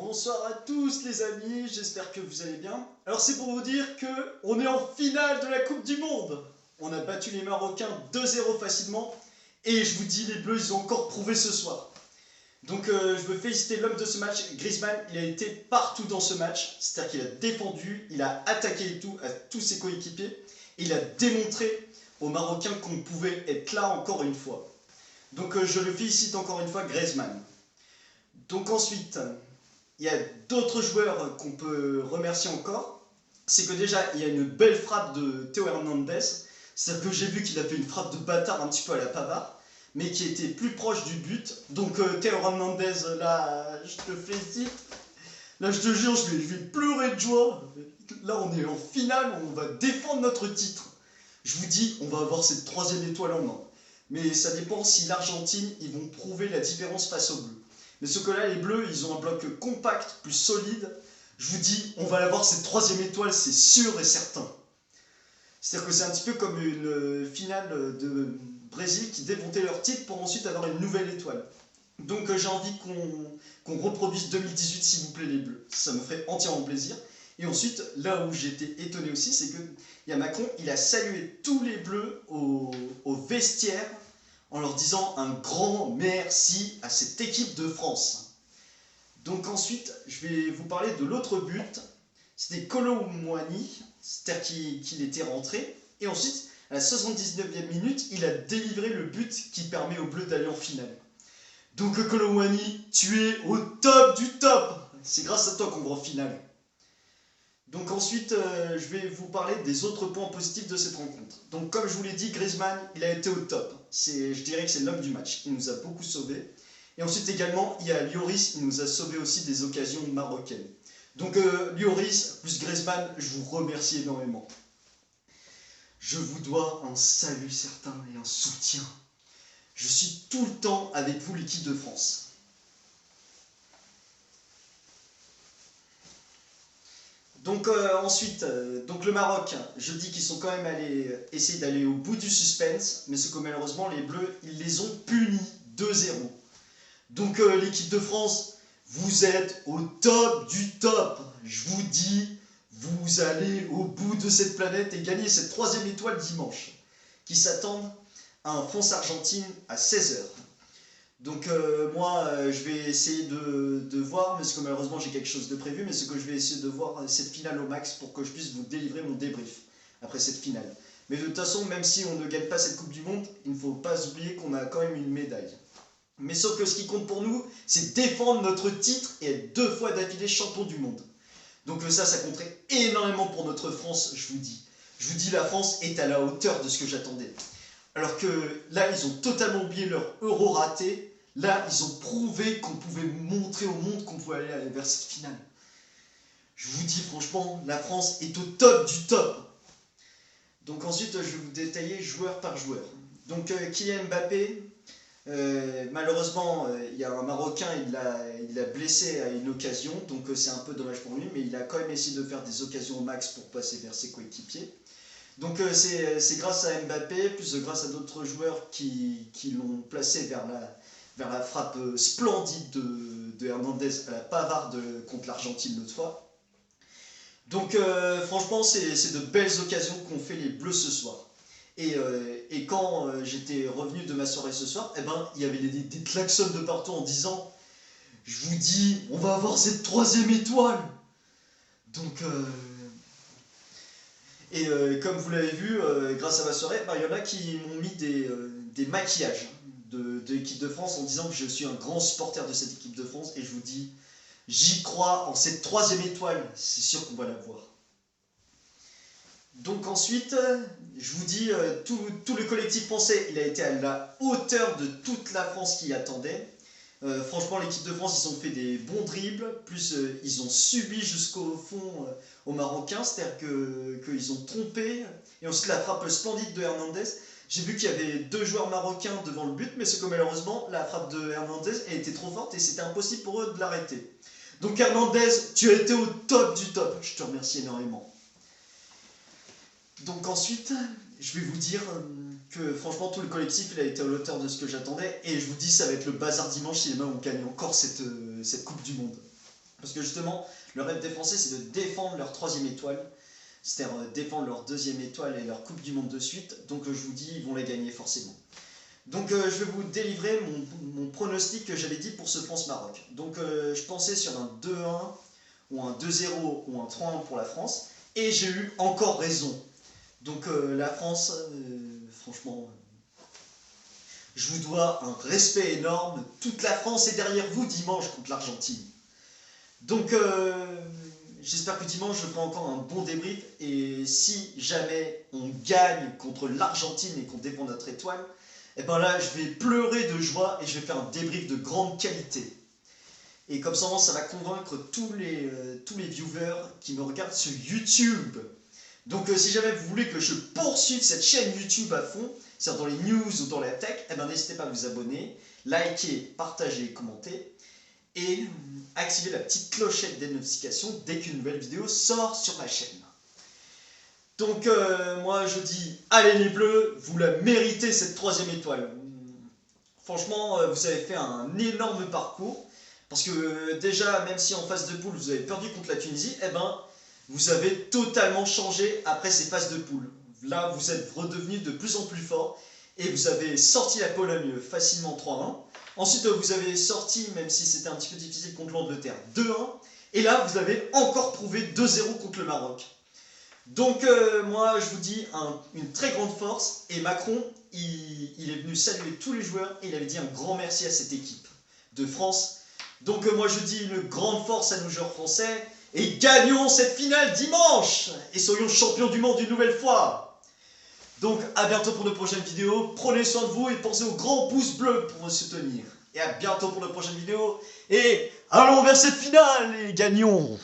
Bonsoir à tous les amis, j'espère que vous allez bien. Alors c'est pour vous dire que on est en finale de la Coupe du Monde. On a battu les Marocains 2-0 facilement. Et je vous dis, les Bleus, ils ont encore prouvé ce soir. Donc je veux féliciter l'homme de ce match, Griezmann. Il a été partout dans ce match. C'est-à-dire qu'il a défendu, il a attaqué et tout, à tous ses coéquipiers. Et il a démontré aux Marocains qu'on pouvait être là encore une fois. Donc je le félicite encore une fois, Griezmann. Donc ensuite, il y a d'autres joueurs qu'on peut remercier encore. C'est que déjà, il y a une belle frappe de Théo Hernandez. C'est-à-dire que j'ai vu qu'il a fait une frappe de bâtard un petit peu à la Pavard, mais qui était plus proche du but. Donc Théo Hernandez, là, je te félicite. Là, je te jure, je vais pleurer de joie. Là, on est en finale, on va défendre notre titre. Je vous dis, on va avoir cette troisième étoile en main. Mais ça dépend si l'Argentine, ils vont prouver la différence face aux Bleus. Mais ce que là, les Bleus, ils ont un bloc compact, plus solide. Je vous dis, on va avoir cette troisième étoile, c'est sûr et certain. C'est-à-dire que c'est un petit peu comme une finale de Brésil qui démontait leur titre pour ensuite avoir une nouvelle étoile. Donc j'ai envie qu'on reproduise 2018, s'il vous plaît, les Bleus. Ça me ferait entièrement plaisir. Et ensuite, là où j'étais étonné aussi, c'est qu'il y a Macron, il a salué tous les Bleus au vestiaire en leur disant un grand merci à cette équipe de France. Donc ensuite, je vais vous parler de l'autre but. C'était Kolo Muani, c'est-à-dire qu'il était rentré. Et ensuite, à la 79e minute, il a délivré le but qui permet aux Bleus d'aller en finale. Donc Kolo Muani, tu es au top du top. C'est grâce à toi qu'on va en finale. Donc ensuite, je vais vous parler des autres points positifs de cette rencontre. Donc comme je vous l'ai dit, Griezmann, il a été au top. Je dirais que c'est l'homme du match. Il nous a beaucoup sauvés. Et ensuite également, il y a Lloris, il nous a sauvé aussi des occasions marocaines. Donc Lloris plus Griezmann, je vous remercie énormément. Je vous dois un salut certain et un soutien. Je suis tout le temps avec vous, l'équipe de France. Donc ensuite, donc le Maroc, je dis qu'ils sont quand même allés essayer d'aller au bout du suspense, mais ce que malheureusement les Bleus, ils les ont punis 2-0. Donc l'équipe de France, vous êtes au top du top. Je vous dis, vous allez au bout de cette planète et gagner cette troisième étoile dimanche, qui s'attendent à un France-Argentine à 16 h. Donc moi, je vais essayer de voir, parce que malheureusement j'ai quelque chose de prévu, mais ce que je vais essayer de voir cette finale au max pour que je puisse vous délivrer mon débrief après cette finale. Mais de toute façon, même si on ne gagne pas cette Coupe du Monde, il ne faut pas oublier qu'on a quand même une médaille. Mais sauf que ce qui compte pour nous, c'est défendre notre titre et être 2 fois d'affilée champion du monde. Donc ça compterait énormément pour notre France, je vous dis. Je vous dis, la France est à la hauteur de ce que j'attendais. Alors que là, ils ont totalement oublié leur euro raté. Là, ils ont prouvé qu'on pouvait montrer au monde qu'on pouvait aller vers cette finale. Je vous dis franchement, la France est au top du top. Donc ensuite, je vais vous détailler joueur par joueur. Donc Kylian Mbappé, malheureusement, il y a un Marocain, il l'a blessé à une occasion. Donc c'est un peu dommage pour lui, mais il a quand même essayé de faire des occasions au max pour passer vers ses coéquipiers. Donc c'est grâce à Mbappé, plus grâce à d'autres joueurs qui l'ont placé vers la frappe splendide de Hernandez à la Pavard contre l'Argentine l'autre fois. Donc franchement, c'est de belles occasions qu'ont fait les Bleus ce soir. Et quand j'étais revenu de ma soirée ce soir, eh ben, il y avait des klaxons de partout en disant « Je vous dis, on va avoir cette troisième étoile !» Donc... comme vous l'avez vu, grâce à ma soirée, il y en a qui m'ont mis des maquillages de l'équipe de France en disant que je suis un grand supporter de cette équipe de France. Et je vous dis, j'y crois en cette troisième étoile, c'est sûr qu'on va la voir. Donc ensuite, je vous dis, tout le collectif français, il a été à la hauteur de toute la France qui attendait. Franchement, l'équipe de France, ils ont fait des bons dribbles, plus ils ont subi jusqu'au fond aux Marocains, c'est-à-dire qu'ils ont trompé. Et ensuite, la frappe splendide de Hernandez. J'ai vu qu'il y avait 2 joueurs marocains devant le but, mais c'est que malheureusement, la frappe de Hernandez elle était trop forte et c'était impossible pour eux de l'arrêter. Donc Hernandez, tu as été au top du top. Je te remercie énormément. Donc ensuite, je vais vous dire que franchement tout le collectif il a été à l'auteur de ce que j'attendais et je vous dis ça va être le bazar dimanche si les mains ont gagné encore cette Coupe du Monde. Parce que justement, le rêve des Français, c'est de défendre leur 3e étoile, c'est-à-dire défendre leur 2e étoile et leur Coupe du Monde de suite. Donc je vous dis, ils vont la gagner forcément. Donc je vais vous délivrer mon pronostic que j'avais dit pour ce France-Maroc. Donc je pensais sur un 2-1 ou un 2-0 ou un 3-1 pour la France. Et j'ai eu encore raison. Donc la France, franchement, je vous dois un respect énorme. Toute la France est derrière vous dimanche contre l'Argentine. Donc j'espère que dimanche je ferai encore un bon débrief. Et si jamais on gagne contre l'Argentine et qu'on défend notre étoile, et bien là je vais pleurer de joie et je vais faire un débrief de grande qualité. Et comme ça va convaincre tous les viewers qui me regardent sur YouTube. Donc si jamais vous voulez que je poursuive cette chaîne YouTube à fond, c'est-à-dire dans les news ou dans la tech, eh ben n'hésitez pas à vous abonner, liker, partager, commenter et activer la petite clochette des notifications dès qu'une nouvelle vidéo sort sur ma chaîne. Donc moi je dis, allez les bleus, vous la méritez cette 3e étoile. Franchement, vous avez fait un énorme parcours. Parce que déjà, même si en phase de poule, vous avez perdu contre la Tunisie, eh ben, vous avez totalement changé après ces phases de poule. Là, vous êtes redevenu de plus en plus fort et vous avez sorti la Pologne facilement 3-1. Ensuite, vous avez sorti, même si c'était un petit peu difficile contre l'Angleterre, 2-1. Et là, vous avez encore prouvé 2-0 contre le Maroc. Donc, moi, je vous dis une très grande force. Et Macron, il est venu saluer tous les joueurs et il avait dit un grand merci à cette équipe de France. Donc moi je dis une grande force à nos joueurs français et gagnons cette finale dimanche et soyons champions du monde une nouvelle fois. Donc à bientôt pour de prochaines vidéos, prenez soin de vous et pensez au grand pouce bleu pour me soutenir. Et à bientôt pour de prochaines vidéos et allons vers cette finale et gagnons.